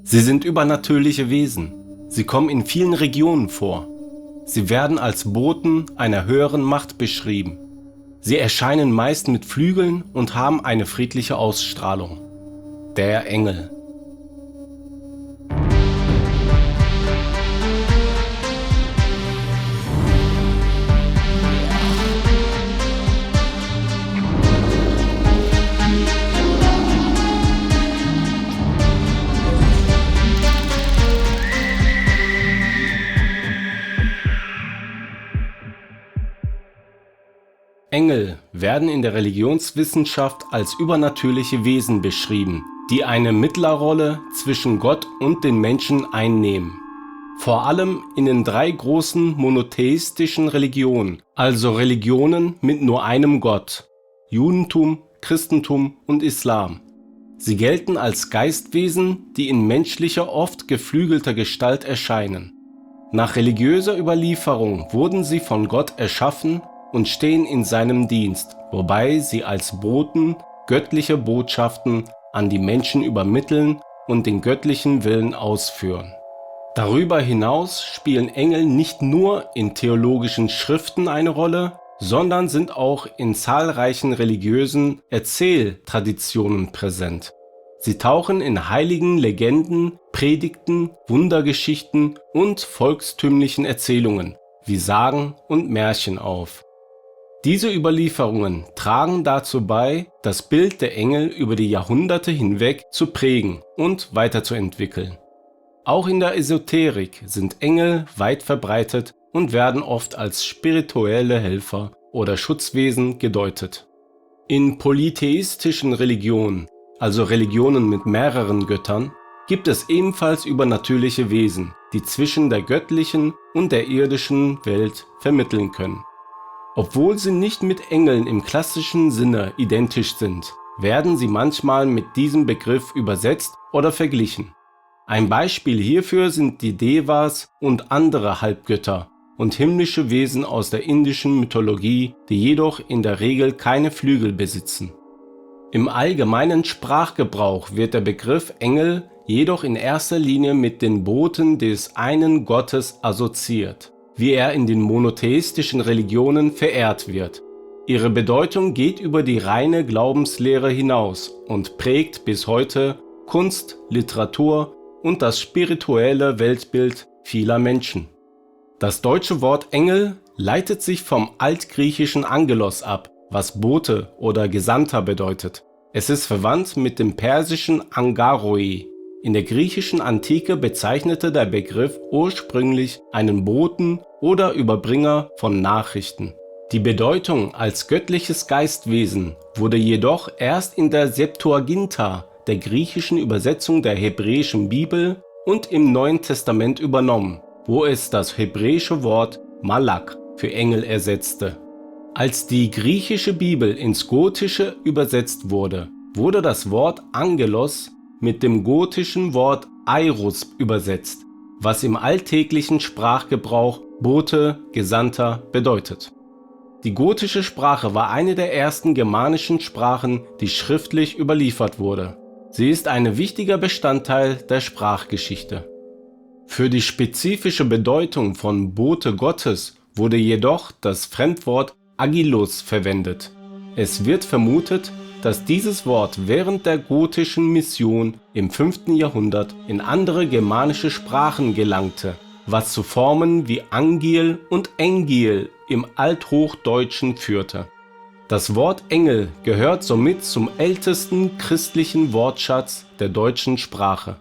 Sie sind übernatürliche Wesen. Sie kommen in vielen Regionen vor. Sie werden als Boten einer höheren Macht beschrieben. Sie erscheinen meist mit Flügeln und haben eine friedliche Ausstrahlung. Der Engel. Engel werden in der Religionswissenschaft als übernatürliche Wesen beschrieben, die eine Mittlerrolle zwischen Gott und den Menschen einnehmen. Vor allem in den 3 großen monotheistischen Religionen, also Religionen mit nur einem Gott: Judentum, Christentum und Islam. Sie gelten als Geistwesen, die in menschlicher, oft geflügelter Gestalt erscheinen. Nach religiöser Überlieferung wurden sie von Gott erschaffen und stehen in seinem Dienst, wobei sie als Boten göttliche Botschaften an die Menschen übermitteln und den göttlichen Willen ausführen. Darüber hinaus spielen Engel nicht nur in theologischen Schriften eine Rolle, sondern sind auch in zahlreichen religiösen Erzähltraditionen präsent. Sie tauchen in heiligen Legenden, Predigten, Wundergeschichten und volkstümlichen Erzählungen wie Sagen und Märchen auf. Diese Überlieferungen tragen dazu bei, das Bild der Engel über die Jahrhunderte hinweg zu prägen und weiterzuentwickeln. Auch in der Esoterik sind Engel weit verbreitet und werden oft als spirituelle Helfer oder Schutzwesen gedeutet. In polytheistischen Religionen, also Religionen mit mehreren Göttern, gibt es ebenfalls übernatürliche Wesen, die zwischen der göttlichen und der irdischen Welt vermitteln können. Obwohl sie nicht mit Engeln im klassischen Sinne identisch sind, werden sie manchmal mit diesem Begriff übersetzt oder verglichen. Ein Beispiel hierfür sind die Devas und andere Halbgötter und himmlische Wesen aus der indischen Mythologie, die jedoch in der Regel keine Flügel besitzen. Im allgemeinen Sprachgebrauch wird der Begriff Engel jedoch in erster Linie mit den Boten des einen Gottes assoziiert, wie er in den monotheistischen Religionen verehrt wird. Ihre Bedeutung geht über die reine Glaubenslehre hinaus und prägt bis heute Kunst, Literatur und das spirituelle Weltbild vieler Menschen. Das deutsche Wort Engel leitet sich vom altgriechischen Angelos ab, was Bote oder Gesandter bedeutet. Es ist verwandt mit dem persischen Angaroi. In der griechischen Antike bezeichnete der Begriff ursprünglich einen Boten oder Überbringer von Nachrichten. Die Bedeutung als göttliches Geistwesen wurde jedoch erst in der Septuaginta, der griechischen Übersetzung der hebräischen Bibel, und im Neuen Testament übernommen, wo es das hebräische Wort Malak für Engel ersetzte. Als die griechische Bibel ins Gotische übersetzt wurde, wurde das Wort Angelos mit dem gotischen Wort Airos übersetzt, was im alltäglichen Sprachgebrauch Bote, Gesandter bedeutet. Die gotische Sprache war eine der ersten germanischen Sprachen, die schriftlich überliefert wurde. Sie ist ein wichtiger Bestandteil der Sprachgeschichte. Für die spezifische Bedeutung von Bote Gottes wurde jedoch das Fremdwort Agilus verwendet. Es wird vermutet, dass dieses Wort während der gotischen Mission im 5. Jahrhundert in andere germanische Sprachen gelangte, was zu Formen wie Angiel und Engiel im Althochdeutschen führte. Das Wort Engel gehört somit zum ältesten christlichen Wortschatz der deutschen Sprache.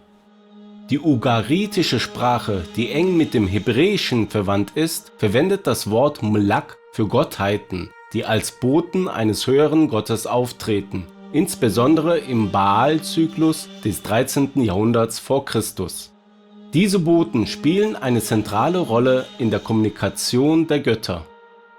Die ugaritische Sprache, die eng mit dem Hebräischen verwandt ist, verwendet das Wort Mlak für Gottheiten, die als Boten eines höheren Gottes auftreten, insbesondere im Baal-Zyklus des 13. Jahrhunderts vor Christus. Diese Boten spielen eine zentrale Rolle in der Kommunikation der Götter.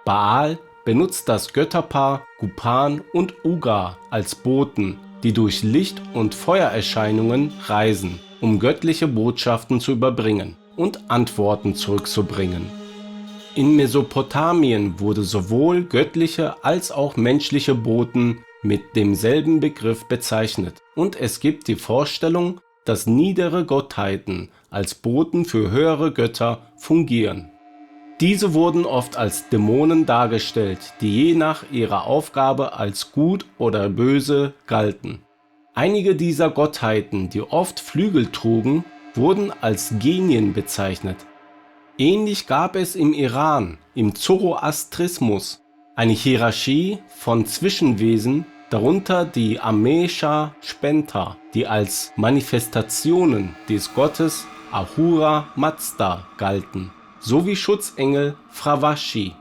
Baal benutzt das Götterpaar Gupan und Ugar als Boten, die durch Licht- und Feuererscheinungen reisen, um göttliche Botschaften zu überbringen und Antworten zurückzubringen. In Mesopotamien wurde sowohl göttliche als auch menschliche Boten mit demselben Begriff bezeichnet, und es gibt die Vorstellung, dass niedere Gottheiten als Boten für höhere Götter fungieren. Diese wurden oft als Dämonen dargestellt, die je nach ihrer Aufgabe als gut oder böse galten. Einige dieser Gottheiten, die oft Flügel trugen, wurden als Genien bezeichnet. Ähnlich gab es im Iran, im Zoroastrismus, eine Hierarchie von Zwischenwesen, darunter die Amesha-Spenta, die als Manifestationen des Gottes Ahura Mazda galten, sowie Schutzengel Fravashi.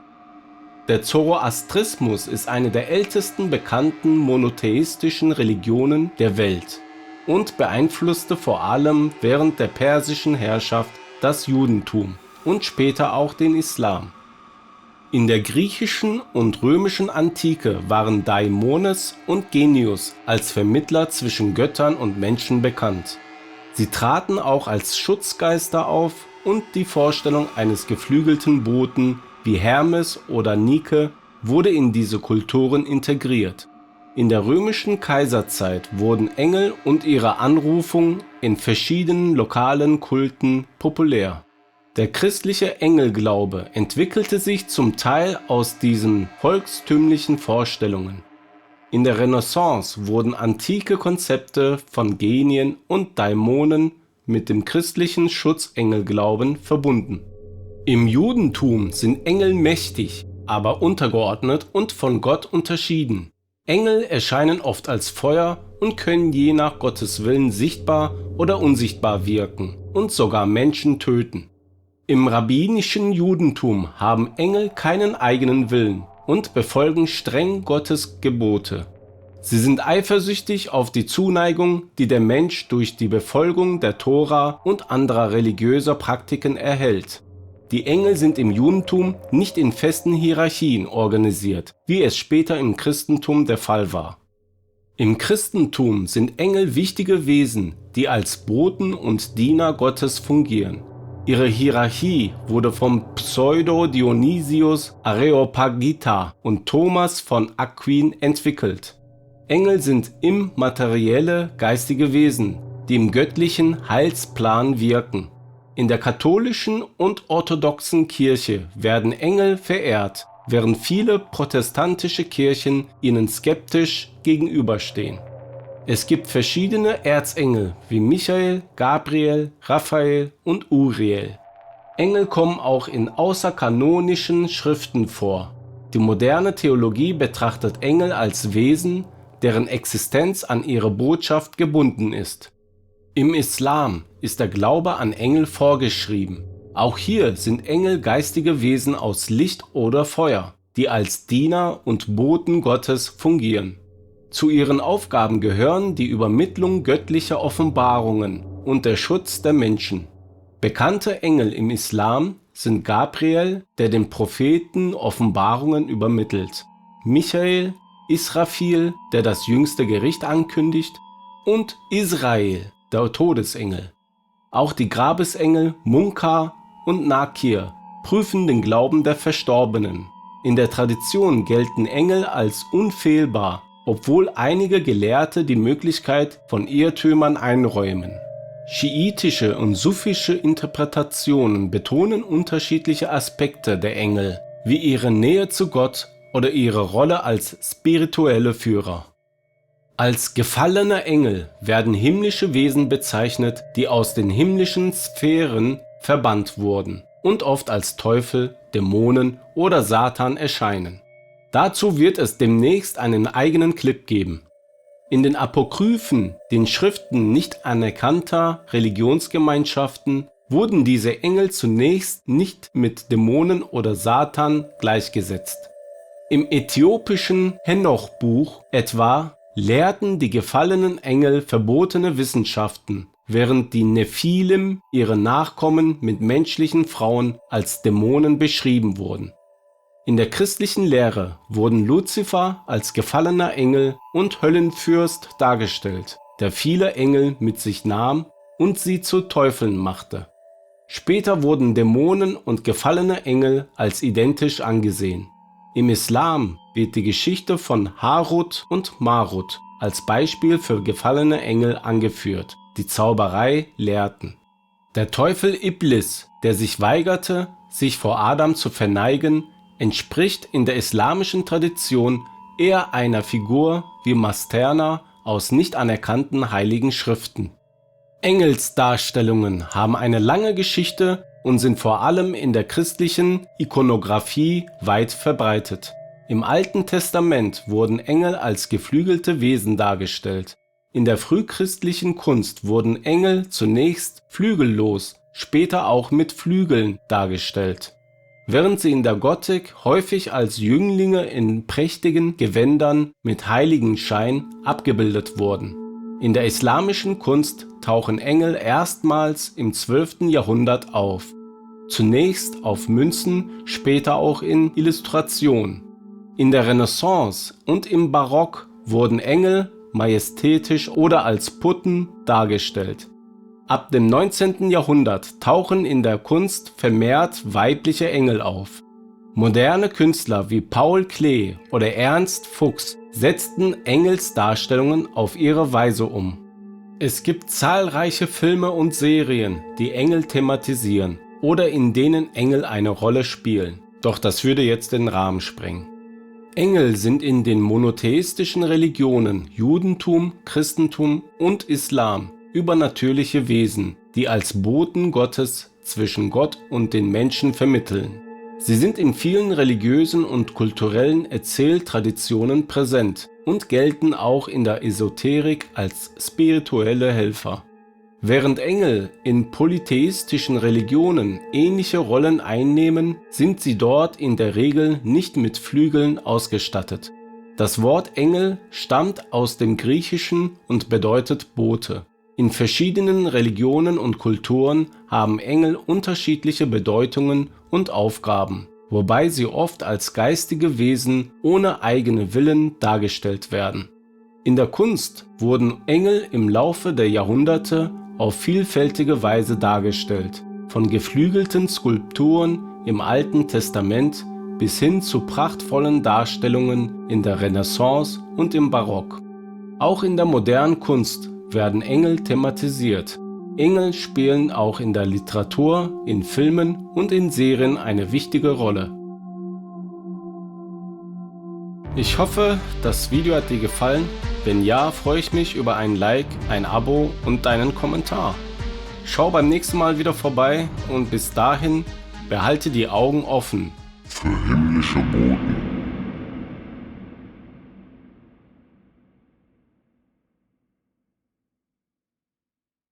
Der Zoroastrismus ist eine der ältesten bekannten monotheistischen Religionen der Welt und beeinflusste vor allem während der persischen Herrschaft das Judentum und später auch den Islam. In der griechischen und römischen Antike waren Daimones und Genius als Vermittler zwischen Göttern und Menschen bekannt. Sie traten auch als Schutzgeister auf und die Vorstellung eines geflügelten Boten wie Hermes oder Nike wurde in diese Kulturen integriert. In der römischen Kaiserzeit wurden Engel und ihre Anrufung in verschiedenen lokalen Kulten populär. Der christliche Engelglaube entwickelte sich zum Teil aus diesen volkstümlichen Vorstellungen. In der Renaissance wurden antike Konzepte von Genien und Daimonen mit dem christlichen Schutzengelglauben verbunden. Im Judentum sind Engel mächtig, aber untergeordnet und von Gott unterschieden. Engel erscheinen oft als Feuer und können je nach Gottes Willen sichtbar oder unsichtbar wirken und sogar Menschen töten. Im rabbinischen Judentum haben Engel keinen eigenen Willen und befolgen streng Gottes Gebote. Sie sind eifersüchtig auf die Zuneigung, die der Mensch durch die Befolgung der Tora und anderer religiöser Praktiken erhält. Die Engel sind im Judentum nicht in festen Hierarchien organisiert, wie es später im Christentum der Fall war. Im Christentum sind Engel wichtige Wesen, die als Boten und Diener Gottes fungieren. Ihre Hierarchie wurde vom Pseudo-Dionysius Areopagita und Thomas von Aquin entwickelt. Engel sind immaterielle geistige Wesen, die im göttlichen Heilsplan wirken. In der katholischen und orthodoxen Kirche werden Engel verehrt, während viele protestantische Kirchen ihnen skeptisch gegenüberstehen. Es gibt verschiedene Erzengel wie Michael, Gabriel, Raphael und Uriel. Engel kommen auch in außerkanonischen Schriften vor. Die moderne Theologie betrachtet Engel als Wesen, deren Existenz an ihre Botschaft gebunden ist. Im Islam ist der Glaube an Engel vorgeschrieben. Auch hier sind Engel geistige Wesen aus Licht oder Feuer, die als Diener und Boten Gottes fungieren. Zu ihren Aufgaben gehören die Übermittlung göttlicher Offenbarungen und der Schutz der Menschen. Bekannte Engel im Islam sind Gabriel, der den Propheten Offenbarungen übermittelt, Michael, Israfil, der das jüngste Gericht ankündigt, und Israel, der Todesengel. Auch die Grabesengel Munkar und Nakir prüfen den Glauben der Verstorbenen. In der Tradition gelten Engel als unfehlbar, obwohl einige Gelehrte die Möglichkeit von Irrtümern einräumen. Schiitische und sufische Interpretationen betonen unterschiedliche Aspekte der Engel, wie ihre Nähe zu Gott oder ihre Rolle als spirituelle Führer. Als gefallene Engel werden himmlische Wesen bezeichnet, die aus den himmlischen Sphären verbannt wurden und oft als Teufel, Dämonen oder Satan erscheinen. Dazu wird es demnächst einen eigenen Clip geben. In den Apokryphen, den Schriften nicht anerkannter Religionsgemeinschaften, wurden diese Engel zunächst nicht mit Dämonen oder Satan gleichgesetzt. Im äthiopischen Henoch-Buch etwa lehrten die gefallenen Engel verbotene Wissenschaften, während die Nephilim, ihre Nachkommen mit menschlichen Frauen, als Dämonen beschrieben wurden. In der christlichen Lehre wurden Luzifer als gefallener Engel und Höllenfürst dargestellt, der viele Engel mit sich nahm und sie zu Teufeln machte. Später wurden Dämonen und gefallene Engel als identisch angesehen. Im Islam wird die Geschichte von Harut und Marut als Beispiel für gefallene Engel angeführt. die Zauberei lehrten. Der Teufel Iblis, der sich weigerte, sich vor Adam zu verneigen, entspricht in der islamischen Tradition eher einer Figur wie Masterna aus nicht anerkannten heiligen Schriften. Engelsdarstellungen haben eine lange Geschichte und sind vor allem in der christlichen Ikonographie weit verbreitet. Im Alten Testament wurden Engel als geflügelte Wesen dargestellt. In der frühchristlichen Kunst wurden Engel zunächst flügellos, später auch mit Flügeln dargestellt, während sie in der Gotik häufig als Jünglinge in prächtigen Gewändern mit Heiligenschein abgebildet wurden. In der islamischen Kunst tauchen Engel erstmals im 12. Jahrhundert auf, zunächst auf Münzen, später auch in Illustrationen. In der Renaissance und im Barock wurden Engel majestätisch oder als Putten dargestellt. Ab dem 19. Jahrhundert tauchen in der Kunst vermehrt weibliche Engel auf. Moderne Künstler wie Paul Klee oder Ernst Fuchs setzten Engelsdarstellungen auf ihre Weise um. Es gibt zahlreiche Filme und Serien, die Engel thematisieren oder in denen Engel eine Rolle spielen. Doch das würde jetzt den Rahmen sprengen. Engel sind in den monotheistischen Religionen Judentum, Christentum und Islam übernatürliche Wesen, die als Boten Gottes zwischen Gott und den Menschen vermitteln. Sie sind in vielen religiösen und kulturellen Erzähltraditionen präsent und gelten auch in der Esoterik als spirituelle Helfer. Während Engel in polytheistischen Religionen ähnliche Rollen einnehmen, sind sie dort in der Regel nicht mit Flügeln ausgestattet. Das Wort Engel stammt aus dem Griechischen und bedeutet Bote. In verschiedenen Religionen und Kulturen haben Engel unterschiedliche Bedeutungen und Aufgaben, wobei sie oft als geistige Wesen ohne eigene Willen dargestellt werden. In der Kunst wurden Engel im Laufe der Jahrhunderte auf vielfältige Weise dargestellt, von geflügelten Skulpturen im Alten Testament bis hin zu prachtvollen Darstellungen in der Renaissance und im Barock. Auch in der modernen Kunst werden Engel thematisiert. Engel spielen auch in der Literatur, in Filmen und in Serien eine wichtige Rolle. Ich hoffe, das Video hat dir gefallen. Wenn ja, freue ich mich über ein Like, ein Abo und deinen Kommentar. Schau beim nächsten Mal wieder vorbei und bis dahin behalte die Augen offen für himmlische Boten.